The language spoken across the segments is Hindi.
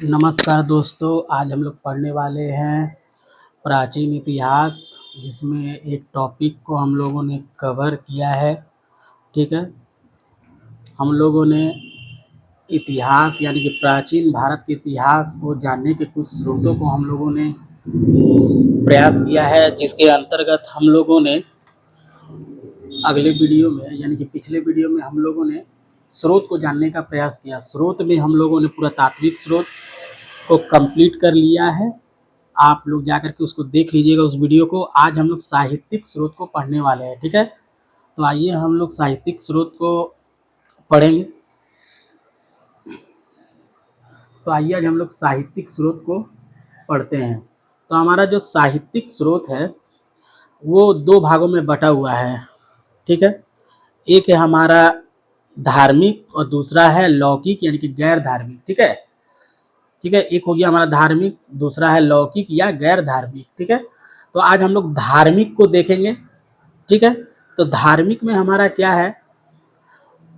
नमस्कार दोस्तों, आज हम लोग पढ़ने वाले हैं प्राचीन इतिहास, जिसमें एक टॉपिक को हम लोगों ने कवर किया है। ठीक है, हम लोगों ने इतिहास यानी कि प्राचीन भारत के इतिहास को जानने के कुछ स्रोतों को हम लोगों ने प्रयास किया है, जिसके अंतर्गत हम लोगों ने अगले वीडियो में यानी कि पिछले वीडियो में हम लोगों ने स्रोत को जानने का प्रयास किया। स्रोत में हम लोगों ने पुरातात्विक स्रोत को कंप्लीट कर लिया है। आप लोग जा कर के उसको देख लीजिएगा उस वीडियो को। आज हम लोग साहित्यिक स्रोत को पढ़ने वाले हैं। ठीक है, तो आइए हम लोग साहित्यिक स्रोत को पढ़ेंगे। तो आइए आज हम लोग साहित्यिक स्रोत को पढ़ते हैं। तो हमारा जो साहित्यिक स्रोत है वो दो भागों में बटा हुआ है। ठीक है, एक है हमारा धार्मिक और दूसरा है लौकिक यानी कि गैर धार्मिक। ठीक है, एक हो गया हमारा धार्मिक, दूसरा है लौकिक या गैर धार्मिक। ठीक है, तो आज हम लोग धार्मिक को देखेंगे। ठीक है, तो धार्मिक में हमारा क्या है,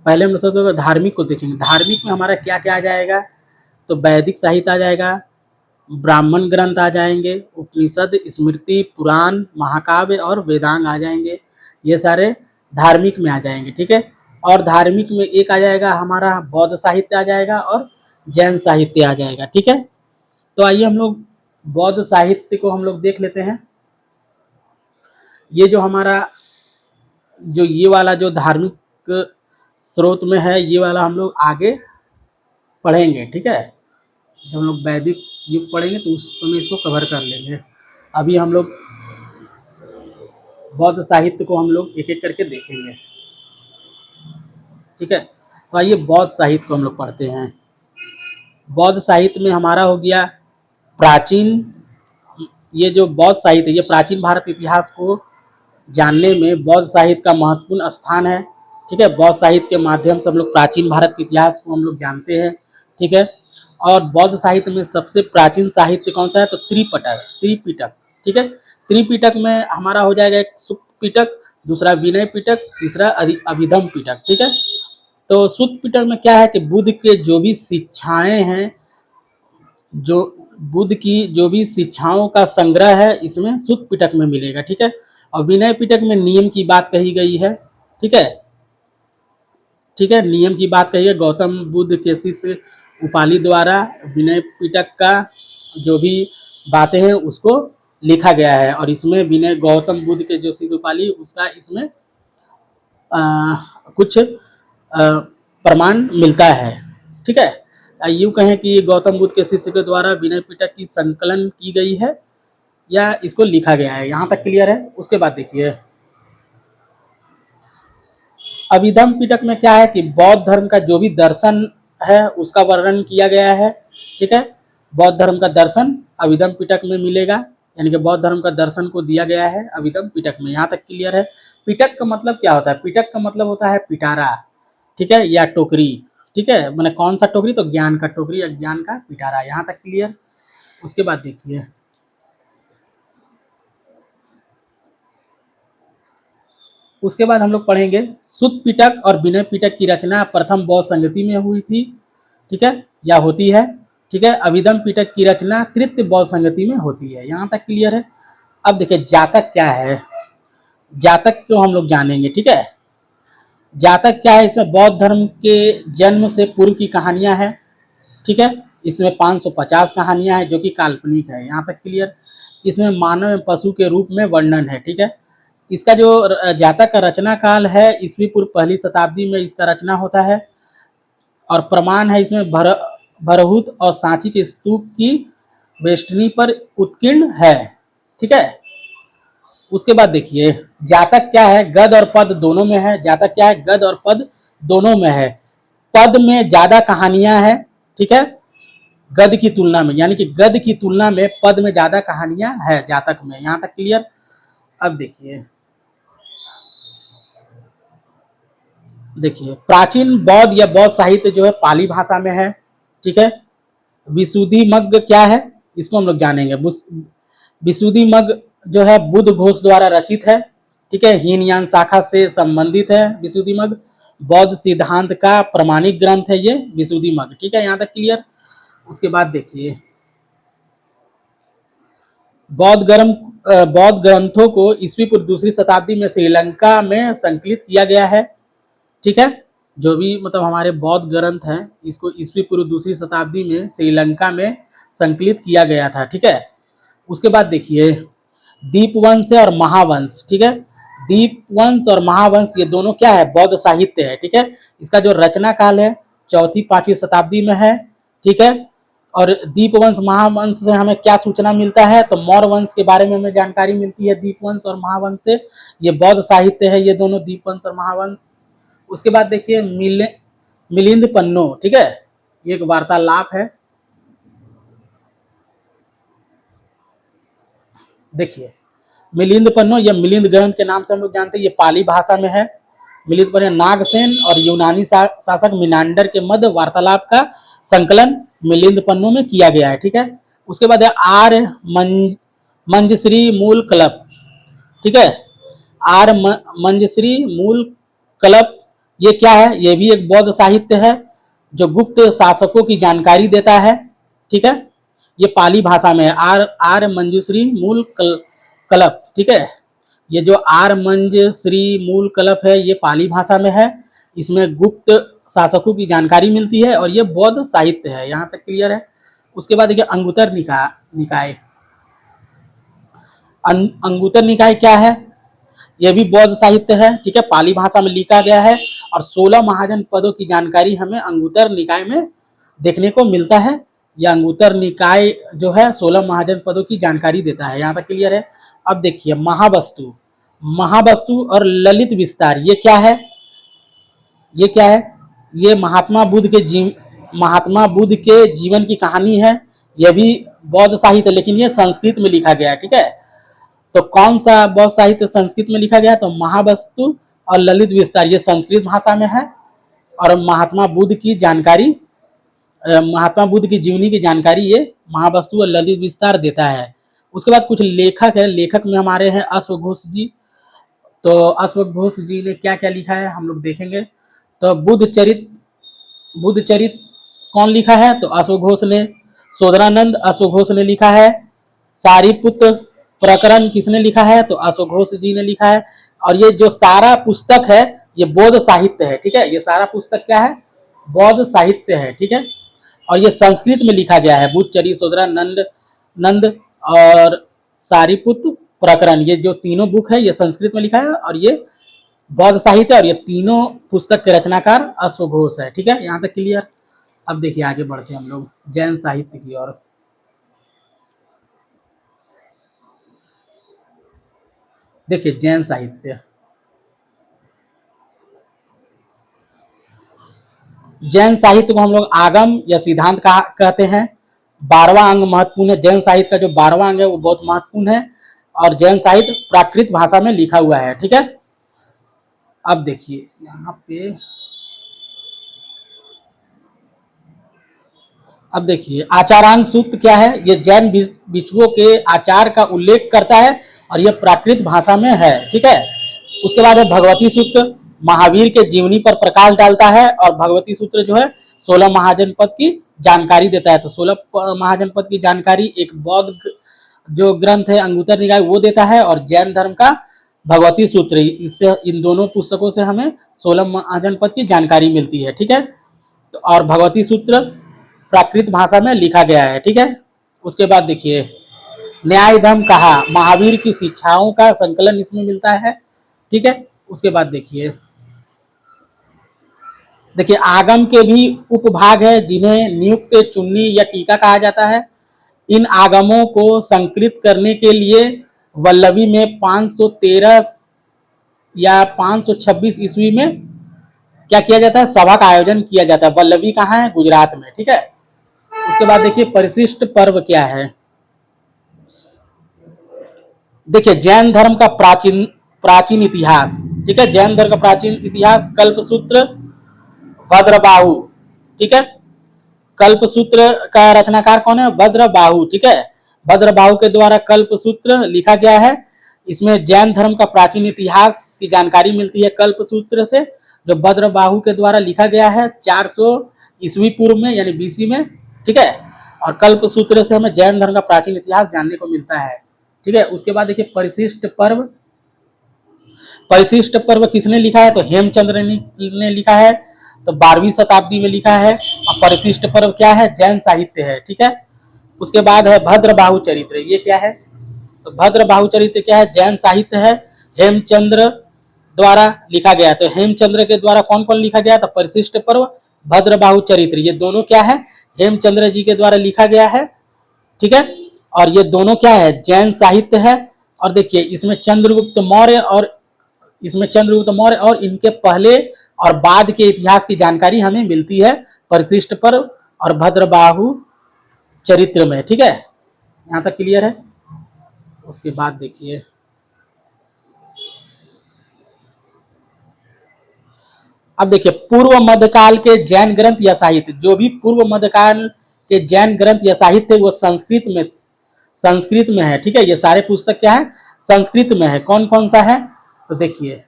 पहले हम सबसे धार्मिक को देखेंगे। धार्मिक में हमारा क्या क्या आ जाएगा, तो वैदिक साहित्य आ जाएगा, ब्राह्मण ग्रंथ आ जाएंगे, उपनिषद, स्मृति, पुराण, महाकाव्य और वेदांग आ जाएंगे। ये सारे धार्मिक में आ जाएंगे। ठीक है, और धार्मिक में एक आ जाएगा हमारा बौद्ध साहित्य आ जाएगा और जैन साहित्य आ जाएगा। ठीक है, तो आइए हम लोग बौद्ध साहित्य को हम लोग देख लेते हैं। ये जो हमारा जो ये वाला जो धार्मिक स्रोत में है, ये वाला हम लोग आगे पढ़ेंगे। ठीक है, जब हम लोग वैदिक युग पढ़ेंगे तो उस समय इसको कवर कर लेंगे। अभी हम लोग बौद्ध साहित्य को हम लोग एक एक करके देखेंगे। ठीक है, तो आइए बौद्ध साहित्य को हम लोग पढ़ते हैं। बौद्ध साहित्य में हमारा हो गया प्राचीन, ये जो बौद्ध साहित्य ये प्राचीन भारत इतिहास को जानने में बौद्ध साहित्य का महत्वपूर्ण स्थान है। ठीक है, बौद्ध साहित्य के माध्यम से हम लोग प्राचीन भारत के इतिहास को हम लोग जानते हैं। ठीक है, और बौद्ध साहित्य में सबसे प्राचीन साहित्य कौन सा है, तो त्रिपिटक। ठीक है, त्रिपिटक में हमारा हो जाएगा एक सुक्त पिटक, दूसरा विनय पिटक, तीसरा अभिधम पिटक। ठीक है, तो सुक्त पिटक में क्या है कि बुद्ध के जो भी शिक्षाएं हैं, जो बुद्ध की जो भी शिक्षाओं का संग्रह है, इसमें सुक्त पिटक में मिलेगा। ठीक है, और विनय पिटक में नियम की बात कही गई है। ठीक है, नियम की बात कही है। गौतम बुद्ध के शिष्य उपाली द्वारा विनय पिटक का जो भी बातें हैं उसको लिखा गया है, और इसमें विनय गौतम बुद्ध के जो शिष्य उपाली उसका इसमें कुछ प्रमाण मिलता है। ठीक है, यूँ कहें कि गौतम बुद्ध के शिष्य के द्वारा विनय पिटक की संकलन की गई है या इसको लिखा गया है। यहाँ तक क्लियर है। उसके बाद देखिए अभिधम पिटक में क्या है कि बौद्ध धर्म का जो भी दर्शन है उसका वर्णन किया गया है। ठीक है, बौद्ध धर्म का दर्शन अभिधम पिटक में मिलेगा, यानी कि बौद्ध धर्म का दर्शन को दिया गया है अभिधम पिटक में। यहाँ तक क्लियर है। पिटक का मतलब क्या होता है, पिटक का मतलब होता है पिटारा। ठीक है, या टोकरी। ठीक है, मैंने कौन सा टोकरी, तो ज्ञान का टोकरी या ज्ञान का पिटारा। यहाँ तक क्लियर। उसके बाद देखिए उसके बाद हम लोग पढ़ेंगे सुत्त पिटक और विनय पिटक की रचना प्रथम बौद्ध संगति में हुई थी। ठीक है, या होती है। ठीक है, अभिधम पिटक की रचना तृतीय बौद्ध संगति में होती है। यहाँ तक क्लियर है। अब देखिए जातक क्या है, जातक को हम लोग जानेंगे। ठीक है, जातक क्या है, इसमें बौद्ध धर्म के जन्म से पूर्व की कहानियां हैं। ठीक है, इसमें 550 कहानियां हैं जो कि काल्पनिक है। यहाँ तक क्लियर। इसमें मानव एवं पशु के रूप में वर्णन है। ठीक है, इसका जो जातक का रचना काल है ईस्वी पूर्व पहली शताब्दी में इसका रचना होता है, और प्रमाण है इसमें भरहुत और सांची के स्तूप की वेष्टनी पर उत्कीर्ण है। ठीक है, उसके बाद देखिए जातक क्या है, गद और पद दोनों में है। जातक क्या है, गद और पद दोनों में है। पद में ज्यादा कहानियां हैं। ठीक है, गद की तुलना में, यानी कि गद की तुलना में पद में ज्यादा कहानियां है जातक में। यहाँ तक क्लियर। अब देखिए प्राचीन बौद्ध या बौद्ध साहित्य जो है पाली भाषा में है। ठीक है, विशुद्धिमग्ग क्या है, इसको हम लोग जानेंगे। विशुद्धिमग्ग जो है बुद्ध घोष द्वारा रचित है। ठीक है, हीनयान शाखा से संबंधित है विशुद्धिमग्ग। बौद्ध सिद्धांत का प्रमाणिक ग्रंथ है ये विशुद्धिमग्ग। ठीक है, यहाँ तक क्लियर। उसके बाद देखिए बौद्ध ग्रंथों को ईस्वी पूर्व दूसरी शताब्दी में श्रीलंका में संकलित किया गया है। ठीक है, जो भी मतलब हमारे बौद्ध ग्रंथ हैं इसको ईस्वी पूर्व दूसरी शताब्दी में श्रीलंका में संकलित किया गया था। ठीक है, उसके बाद देखिए दीपवंश और महावंश। ठीक है, दीपवंश और महावंश ये दोनों क्या है, बौद्ध साहित्य है। ठीक है, इसका जो रचना काल है चौथी पांचवी शताब्दी में है। ठीक है, और दीपवंश महावंश से हमें क्या सूचना मिलता है, तो मौर्य वंश के बारे में हमें जानकारी मिलती है दीपवंश और महावंश से। ये बौद्ध साहित्य है ये दोनों, दीपवंश और महावंश। उसके बाद देखिए मिलिंद पन्नो। ठीक है, ये एक वार्तालाप है। देखिए मिलिंद पन्नो या मिलिंद ग्रंथ के नाम से हम लोग जानते हैं, ये पाली भाषा में है। मिलिंद पन्नो नागसेन और यूनानी शासक मिनांडर के मध्य वार्तालाप का संकलन मिलिंद पन्नो में किया गया है। ठीक है, उसके बाद है आर्य मंजश्री मूल कल्प। ठीक है, आर्य मंजश्री मूल कल्प ये क्या है, ये भी एक बौद्ध साहित्य है जो गुप्त शासकों की जानकारी देता है। ठीक है, ये पाली भाषा में है, आर्य मंजूश्री मूल कल्प। ठीक है, ये जो आर्य मंजश्री मूल कल्प है ये पाली भाषा में है, इसमें गुप्त शासकों की जानकारी मिलती है और ये बौद्ध साहित्य है। यहाँ तक क्लियर है। उसके बाद देखिए अंगुत्तर निकाय। अंगुत्तर निकाय क्या है, यह भी बौद्ध साहित्य है। ठीक है, पाली भाषा में लिखा गया है और 16 महाजन पदों की जानकारी हमें अंगुत्तर निकाय में देखने को मिलता है। यह अंगुत्तर निकाय जो है 16 महाजन पदों की जानकारी देता है। यहाँ तक क्लियर है। अब देखिए महावस्तु और ललित विस्तार ये क्या है, ये क्या है, ये महात्मा बुद्ध के जीवन की कहानी है। यह भी बौद्ध साहित्य, लेकिन ये संस्कृत में लिखा गया है। ठीक है, तो कौन सा बौद्ध साहित्य संस्कृत में लिखा गया, तो महावस्तु और ललित विस्तार ये संस्कृत भाषा में है और महात्मा बुद्ध की जीवनी की जानकारी ये महावस्तु और ललित विस्तार देता है। उसके बाद कुछ लेखक है, लेखक में हमारे हैं अश्वघोष जी। तो अश्वघोष जी ने क्या क्या लिखा है हम लोग देखेंगे। तो बुद्ध चरित कौन लिखा है, तो अश्वघोष ने। सोदरानंद अश्वघोष ने लिखा है। सारीपुत्र प्रकरण किसने लिखा है, तो अश्वघोष जी ने लिखा है। और ये जो सारा पुस्तक है ये बौद्ध साहित्य है। ठीक है, ये सारा पुस्तक क्या है, बौद्ध साहित्य है। ठीक है, और ये संस्कृत में लिखा गया है। बुद्ध चरित, सोदरानंद और सारीपुत्र प्रकरण ये जो तीनों बुक है ये संस्कृत में लिखा है और ये बौद्ध साहित्य, और ये तीनों पुस्तक के रचनाकार अश्वघोष है। ठीक है, यहाँ तक क्लियर। अब देखिए आगे बढ़ते हैं हम लोग जैन साहित्य की ओर। देखिए जैन साहित्य, जैन साहित्य को हम लोग आगम या सिद्धांत कहते हैं। 12वां अंग महत्वपूर्ण है। जैन साहित्य का जो 12वां अंग है वो बहुत महत्वपूर्ण है और जैन साहित्य प्राकृत भाषा में लिखा हुआ है। ठीक है, अब देखिए यहाँ पे, अब देखिए आचारांग सूत्र क्या है, ये जैन बिच्छुओं के आचार का उल्लेख करता है और यह प्राकृत भाषा में है। ठीक है, उसके बाद है भगवती सूत्र, महावीर के जीवनी पर प्रकाश डालता है और भगवती सूत्र जो है 16 महाजनपद की जानकारी देता है। तो 16 महाजनपद की जानकारी एक बौद्ध जो ग्रंथ है अंगुत्तर निकाय वो देता है और जैन धर्म का भगवती सूत्र, इससे इन दोनों पुस्तकों से हमें 16 महाजनपद की जानकारी मिलती है। ठीक है, तो और भगवती सूत्र प्राकृत भाषा में लिखा गया है। ठीक है, उसके बाद देखिए न्याय धर्म कहा, महावीर की शिक्षाओं का संकलन इसमें मिलता है। ठीक है, उसके बाद देखिए आगम के भी उपभाग है जिन्हें नियुक्त, चुन्नी या टीका कहा जाता है। इन आगमों को संकलित करने के लिए वल्लभी में 513 या 526 ईस्वी में क्या किया जाता है, सभा का आयोजन किया जाता है। वल्लभी कहाँ है, गुजरात में। ठीक है, उसके बाद देखिए परिशिष्ट पर्व क्या है। देखिए जैन धर्म का प्राचीन इतिहास। ठीक है, जैन धर्म का प्राचीन इतिहास, कल्पसूत्र भद्रबाहु। ठीक है, कल्पसूत्र का रचनाकार कौन है, भद्रबाहु। ठीक है, भद्रबाहु के द्वारा कल्पसूत्र लिखा गया है। इसमें जैन धर्म का प्राचीन इतिहास की जानकारी मिलती है कल्पसूत्र से, जो भद्रबाहु के द्वारा लिखा गया है 400 ईस्वी पूर्व में यानी बीसी में। ठीक है, और कल्प सूत्र से हमें जैन धर्म का प्राचीन इतिहास जानने को मिलता है। ठीक है, उसके बाद देखिए परिशिष्ट पर्व। परिशिष्ट पर्व किसने लिखा है? तो हेमचंद्र ने लिखा है, तो 12वीं शताब्दी में लिखा है। और परिशिष्ट पर्व क्या है? जैन साहित्य है। ठीक है, उसके बाद है भद्रबाहु चरित्र। ये क्या है? तो भद्रबाहु चरित्र क्या है? जैन साहित्य है, हेमचंद्र द्वारा लिखा गया। तो हेमचंद्र के द्वारा कौन कौन लिखा गया? तो परिशिष्ट पर्व, भद्रबाहु चरित्र, ये दोनों क्या है? हेमचंद्र जी के द्वारा लिखा गया है। ठीक है, और ये दोनों क्या है? जैन साहित्य है। और देखिए इसमें चंद्रगुप्त मौर्य और इनके पहले और बाद के इतिहास की जानकारी हमें मिलती है परिशिष्ट पर्व और भद्रबाहु चरित्र में। ठीक है, यहां तक क्लियर है। उसके बाद देखिए अब देखिए पूर्व मध्यकाल के जैन ग्रंथ या साहित्य, जो भी पूर्व मध्यकाल के जैन ग्रंथ या साहित्य वो संस्कृत में है। ठीक है, ये सारे पुस्तक क्या है? संस्कृत में है। कौन कौन सा है? तो देखिए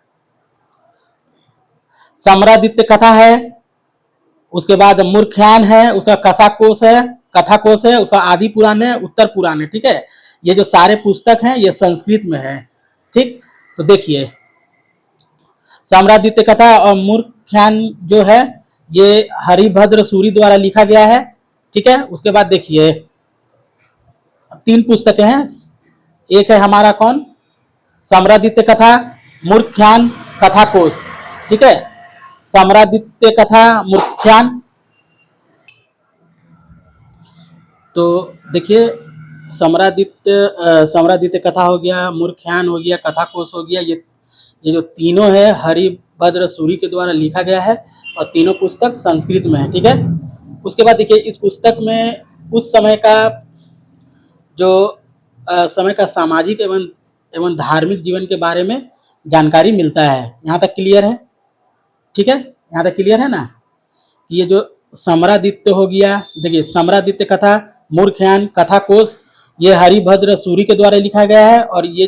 सम्रादित्य कथा है, उसके बाद मूर्खयान है, उसका कथा कोश है, उसका आदि पुराण है, उत्तर पुराण है। ठीक है, ये जो सारे पुस्तक हैं ये संस्कृत में है। ठीक, तो देखिए सम्रादित्य कथा और मूर्खयान जो है ये हरिभद्र सूरी द्वारा लिखा गया है। ठीक है, उसके बाद देखिए 3 पुस्तकें हैं। एक है हमारा कौन? सम्रादित्य कथा, मूर्खयान, कथा कोश। ठीक है, सम्रादित्य कथा, मूर्खयान। तो देखिए सम्रादित्य कथा हो गया, मूर्खयान हो गया, कथा कोश हो गया। ये जो तीनों है हरिभद्र सूरी के द्वारा लिखा गया है और तीनों पुस्तक संस्कृत में है। ठीक है, उसके बाद देखिए इस पुस्तक में उस समय का जो समय का सामाजिक एवं धार्मिक जीवन के बारे में जानकारी मिलता है। यहाँ तक क्लियर है? ठीक है, यहाँ तक क्लियर है ना कि ये जो सम्रादित्य हो गया, देखिए सम्रादित्य कथा, मूर्खयान, कथा कोश, ये हरिभद्र सूरी के द्वारा लिखा गया है। और ये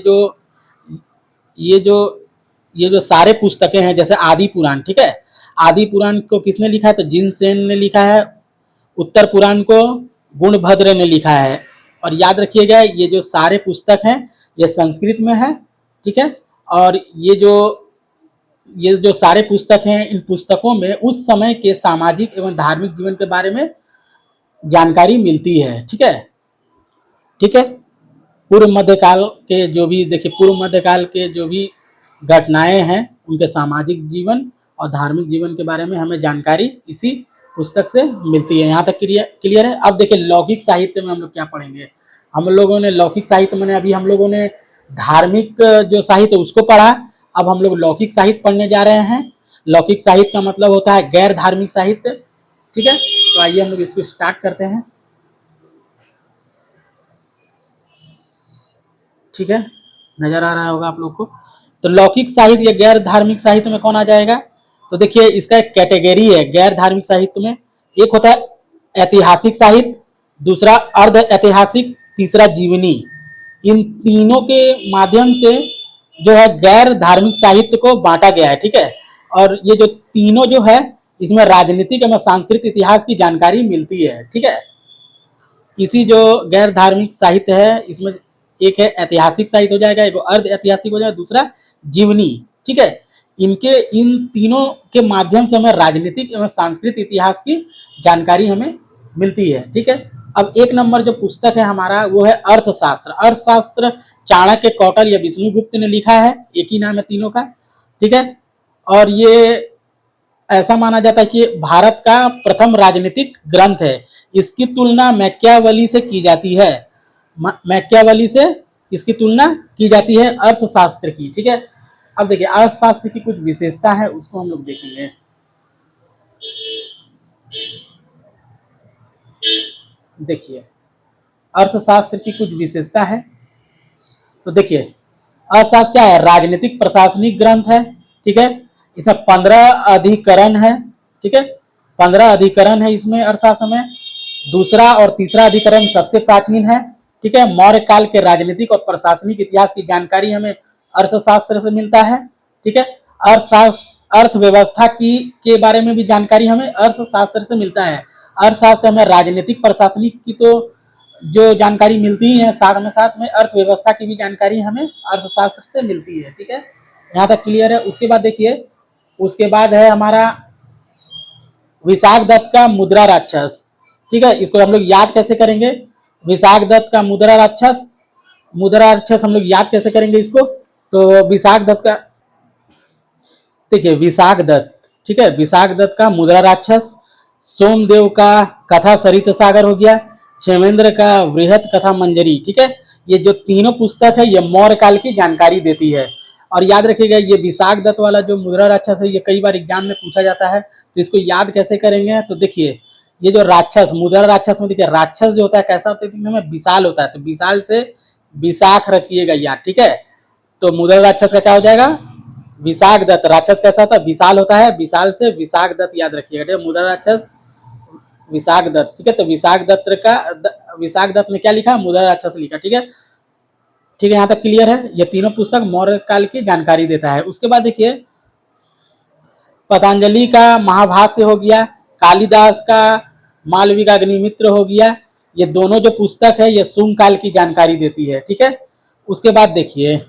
जो सारे पुस्तकें हैं जैसे आदि पुराण। ठीक है, आदि पुराण को किसने लिखा है? तो जिनसेन ने लिखा है। उत्तर पुराण को गुणभद्र ने लिखा है। और याद रखिएगा ये जो सारे पुस्तक हैं ये संस्कृत में है। ठीक है, और ये जो सारे पुस्तक हैं इन पुस्तकों में उस समय के सामाजिक एवं धार्मिक जीवन के बारे में जानकारी मिलती है। ठीक है, ठीक है, पूर्व मध्यकाल के जो भी देखिए पूर्व मध्यकाल के जो भी घटनाएं हैं उनके सामाजिक जीवन और धार्मिक जीवन के बारे में हमें जानकारी इसी पुस्तक से मिलती है। यहाँ तक क्लियर है। अब देखिए लौकिक साहित्य में हम लोग क्या पढ़ेंगे। हम लोगों ने लौकिक साहित्य में अभी हम लोगों ने धार्मिक जो साहित्य उसको पढ़ा, अब हम लोग लौकिक साहित्य पढ़ने जा रहे हैं। लौकिक साहित्य का मतलब होता है गैर धार्मिक साहित्य। ठीक है, तो आइए हम लोग इसको स्टार्ट करते हैं। ठीक है, नजर आ रहा होगा आप लोग को। तो लौकिक साहित्य या गैर धार्मिक साहित्य में कौन आ जाएगा? तो देखिए इसका एक कैटेगरी है गैर धार्मिक साहित्य में। एक होता है ऐतिहासिक साहित्य, दूसरा अर्ध ऐतिहासिक, तीसरा जीवनी। इन तीनों के माध्यम से जो है गैर धार्मिक साहित्य को बांटा गया है। ठीक है, और ये जो तीनों जो है इसमें राजनीतिक एवं सांस्कृतिक इतिहास की जानकारी मिलती है। ठीक है, इसी जो गैर धार्मिक साहित्य है इसमें एक है ऐतिहासिक साहित्य हो जाएगा, एक अर्ध ऐतिहासिक हो जाएगा, दूसरा जीवनी। ठीक है, इन तीनों के माध्यम से हमें राजनीतिक एवं सांस्कृतिक इतिहास की जानकारी हमें मिलती है। ठीक है, अब 1 नंबर जो पुस्तक है हमारा वो है अर्थशास्त्र। अर्थशास्त्र चाणक्य, कौटिल्य या विष्णुगुप्त ने लिखा है। एक ही नाम है तीनों का। ठीक है, और ये ऐसा माना जाता है कि भारत का प्रथम राजनीतिक ग्रंथ है। इसकी तुलना मैकियावेली से की जाती है। मैकियावेली से इसकी तुलना की जाती है अर्थशास्त्र की। ठीक है, अब देखिए अर्थशास्त्र की कुछ विशेषता है उसको हम लोग देखेंगे। देखिए अर्थशास्त्र की कुछ विशेषता है। तो देखिए अर्थशास्त्र क्या है? राजनीतिक प्रशासनिक ग्रंथ है। ठीक है, इसमें 15 अधिकरण है। ठीक है, 15 अधिकरण है इसमें अर्थशास्त्र में। दूसरा और तीसरा अधिकरण सबसे प्राचीन है। ठीक है, मौर्य काल के राजनीतिक और प्रशासनिक इतिहास की जानकारी हमें अर्थशास्त्र से मिलता है। ठीक है, अर्थव्यवस्था की के बारे में भी जानकारी हमें अर्थशास्त्र से मिलता है। अर्थशास्त्र हमें राजनीतिक प्रशासनिक की तो जो जानकारी मिलती ही है, साथ में अर्थव्यवस्था की भी जानकारी हमें अर्थशास्त्र से मिलती है। ठीक है, यहाँ तक क्लियर है। उसके बाद देखिए, उसके बाद है हमारा विशाख दत्त का मुद्रा राक्षस। ठीक है, इसको हम लोग याद कैसे करेंगे? विशाख दत्त का मुद्रा राक्षस हम लोग याद कैसे करेंगे इसको? तो विशाख दत्त का, देखिए विशाख दत्त, ठीक है, विशाख दत्त का मुद्रा राक्षस, सोमदेव का कथा सरित सागर हो गया, क्षेमेंद्र का वृहत कथा मंजरी। ठीक है, ये जो तीनों पुस्तक है ये मौर्य काल की जानकारी देती है। और याद रखिएगा, ये विशाख दत्त वाला जो मुद्रा राक्षस है ये कई बार एग्जाम में पूछा जाता है, तो इसको याद कैसे करेंगे? तो देखिए, ये जो राक्षस, मुद्रा राक्षस में देखिए राक्षस जो होता है कैसा होता है? दिखने में विशाल होता है, तो विशाल से विशाख रखिएगा याद। ठीक है, तो मुद्रा राक्षस का क्या हो जाएगा? विशाख दत्त। राक्षस कैसा होता है? विशाल होता है, विशाल से विशाख दत्त याद रखिएगा। ठीक है, मुद्रा राक्षस विशाख दत्त। ठीक है, तो विशाख दत्त ने क्या लिखा? मुद्रा राक्षस लिखा। ठीक है, ठीक है, यहाँ तक क्लियर है। ये तीनों पुस्तक मौर्य काल की जानकारी देता है। उसके बाद देखिए, पतंजलि का महाभाष्य हो गया, कालिदास का मालविका का अग्निमित्र हो गया। ये दोनों जो पुस्तक है ये शुंग काल की जानकारी देती है। ठीक है, उसके बाद देखिए,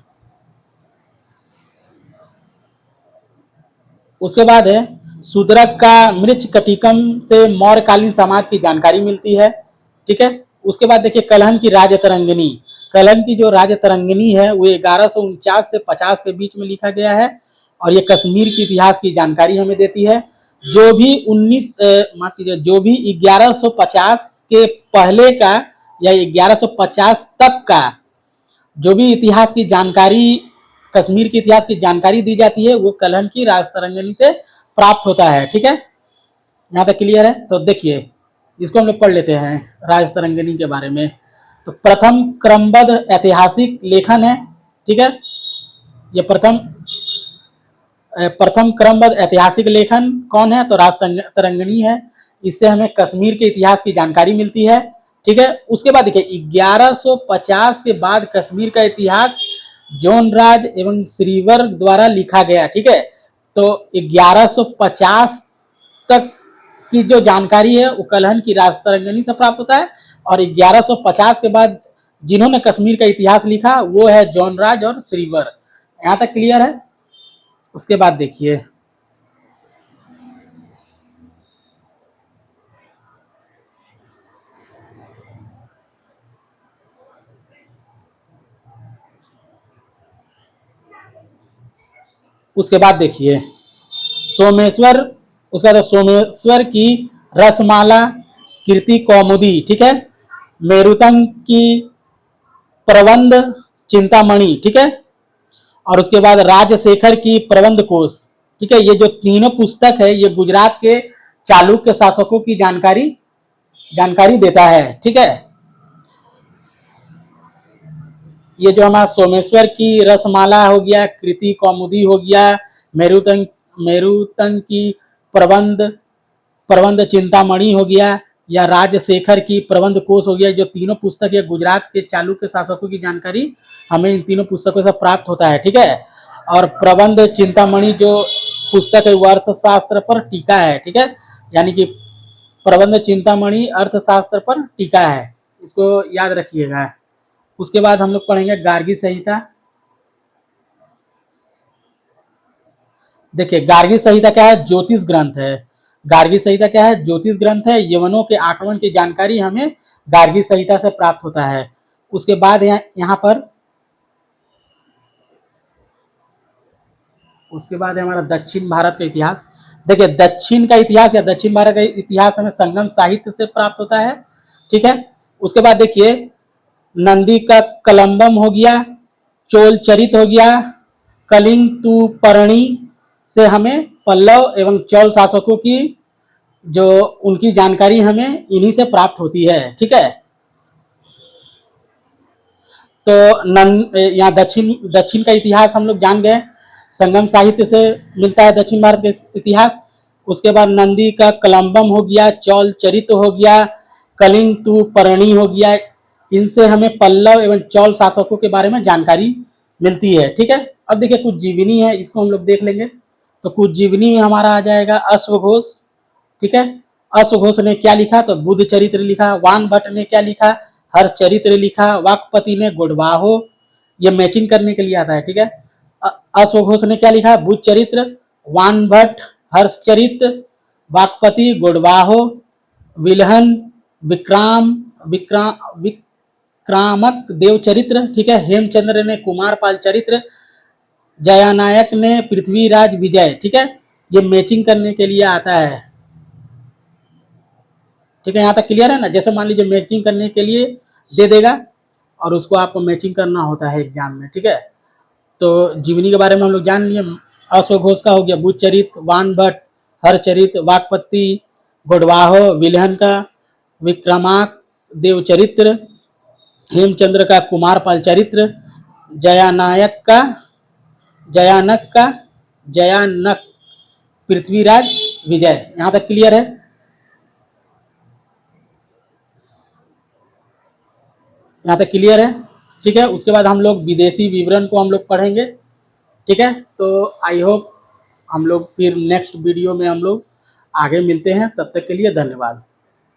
उसके बाद है शूद्रक का मृच कटिकम से मौर्यकालीन समाज की जानकारी मिलती है। ठीक है, उसके बाद देखिए कलहन की राजतरंगिनी। कलहन की जो राजतरंगिनी है वो 1149 से 50 के बीच में लिखा गया है, और ये कश्मीर के इतिहास की जानकारी हमें देती है। जो भी 19 माफ कीजिए, जो भी 1150 के पहले का या 1150 तक का जो भी इतिहास की जानकारी, कश्मीर के इतिहास की जानकारी दी जाती है वो कलहन की राजतरंगिनी से प्राप्त होता है। ठीक है, यहाँ तक क्लियर है। तो देखिए, इसको हम लोग पढ़ लेते हैं राजतरंगिनी के बारे में। तो प्रथम क्रमबद्ध ऐतिहासिक लेखन है। ठीक है, ये प्रथम क्रमबद्ध ऐतिहासिक लेखन कौन है? तो राजतरंगिनी है। इससे हमें कश्मीर के इतिहास की जानकारी मिलती है। ठीक है, उसके बाद देखिए 1150 के बाद कश्मीर का इतिहास जॉन राज एवं श्रीवर द्वारा लिखा गया। ठीक है, तो 1150 तक की जो जानकारी है वो कलहन की राजतरंगिनी से प्राप्त होता है, और 1150 के बाद जिन्होंने कश्मीर का इतिहास लिखा वो है जॉन राज और श्रीवर। यहाँ तक क्लियर है। उसके बाद देखिए, उसके बाद देखिए सोमेश्वर, उसका तो सोमेश्वर की रसमाला कीर्ति कौमुदी। ठीक है, मेरुतंग की प्रबंध चिंतामणि। ठीक है, और उसके बाद राजशेखर की प्रबंध कोश। ठीक है, ये जो तीनों पुस्तक है ये गुजरात के चालुक्य शासकों की जानकारी देता है। ठीक है, ये जो हमारा सोमेश्वर की रसमाला हो गया, कृति कौमुदी हो गया, मेरुतंग की प्रबंध प्रबंध चिंतामणि हो गया, या राजशेखर की प्रबंध कोश हो गया, जो तीनों पुस्तक ये गुजरात के चालुक्य शासकों की जानकारी हमें इन तीनों पुस्तकों से प्राप्त होता है। ठीक है, और प्रबंध चिंतामणि जो पुस्तक है वो अर्थशास्त्र पर टीका है। ठीक है, यानी कि प्रबंध चिंतामणि अर्थशास्त्र पर टीका है, इसको याद रखिएगा। उसके बाद हम लोग पढ़ेंगे गार्गी संहिता। देखिए गार्गी संहिता क्या है? ज्योतिष ग्रंथ है। गार्गी संहिता क्या है? ज्योतिष ग्रंथ है। यवनों के आक्रमण की जानकारी हमें गार्गी संहिता से प्राप्त होता है। उसके बाद यहाँ पर उसके बाद है हमारा दक्षिण भारत का इतिहास। देखिए दक्षिण का इतिहास या दक्षिण भारत का इतिहास हमें संगम साहित्य से प्राप्त होता है। ठीक है, उसके बाद देखिए नंदी का कलम्बम हो गया, चोल चरित हो गया, कलिंग टू परणी से हमें पल्लव एवं चौल शासकों की जो उनकी जानकारी हमें इन्हीं से प्राप्त होती है। ठीक है, तो यहाँ दक्षिण का इतिहास हम लोग जान गए, संगम साहित्य से मिलता है दक्षिण भारत का इतिहास। उसके बाद नंदी का कलम्बम हो गया, चौल चरित हो गया, कलिंग टू परणी हो गया, इनसे हमें पल्लव एवं चौल शासकों के बारे में जानकारी मिलती है। ठीक है, अब देखिए कुछ जीवनी है, इसको हम लोग देख लेंगे। तो कुछ जीवनी में हमारा आ जाएगा अश्वघोष। ठीक है, अश्वघोष ने क्या लिखा, तो बुद्ध चरित्र लिखा। वान भट्ट ने क्या लिखा, हर्ष चरित्र लिखा। वाकपति ने गुड़वाहो, ये मैचिंग करने के लिए आता है, ठीक है। अश्वघोष ने क्या लिखा, बुद्ध चरित्र। वान भट्ट हर्ष चरित्र। वाकपति गुड़वाहो। विल्हन विक्राम विक्राम विक्रामक देव चरित्र, ठीक है। हेमचंद्र ने कुमारपाल चरित्र। जयानायक ने पृथ्वीराज विजय, ठीक है। ये मैचिंग करने के लिए आता है, ठीक है। यहाँ तक क्लियर है ना। जैसे मान लीजिए मैचिंग करने के लिए दे देगा और उसको आपको मैचिंग करना होता है एग्जाम में, ठीक है। तो जीवनी के बारे में हम लोग जान लिए। अश्वघोष का हो गया बुद्ध चरित्र, वान भट्ट हरचरित, वाकपति गुड़वाहो, विल्हन का विक्रमाक देव चरित्र, हेमचंद्र का कुमारपाल चरित्र, जयानक पृथ्वीराज विजय। यहाँ तक क्लियर है। यहाँ तक क्लियर है, ठीक है। उसके बाद हम लोग विदेशी विवरण को हम लोग पढ़ेंगे, ठीक है। तो आई होप हम लोग फिर नेक्स्ट वीडियो में हम लोग आगे मिलते हैं। तब तक के लिए धन्यवाद।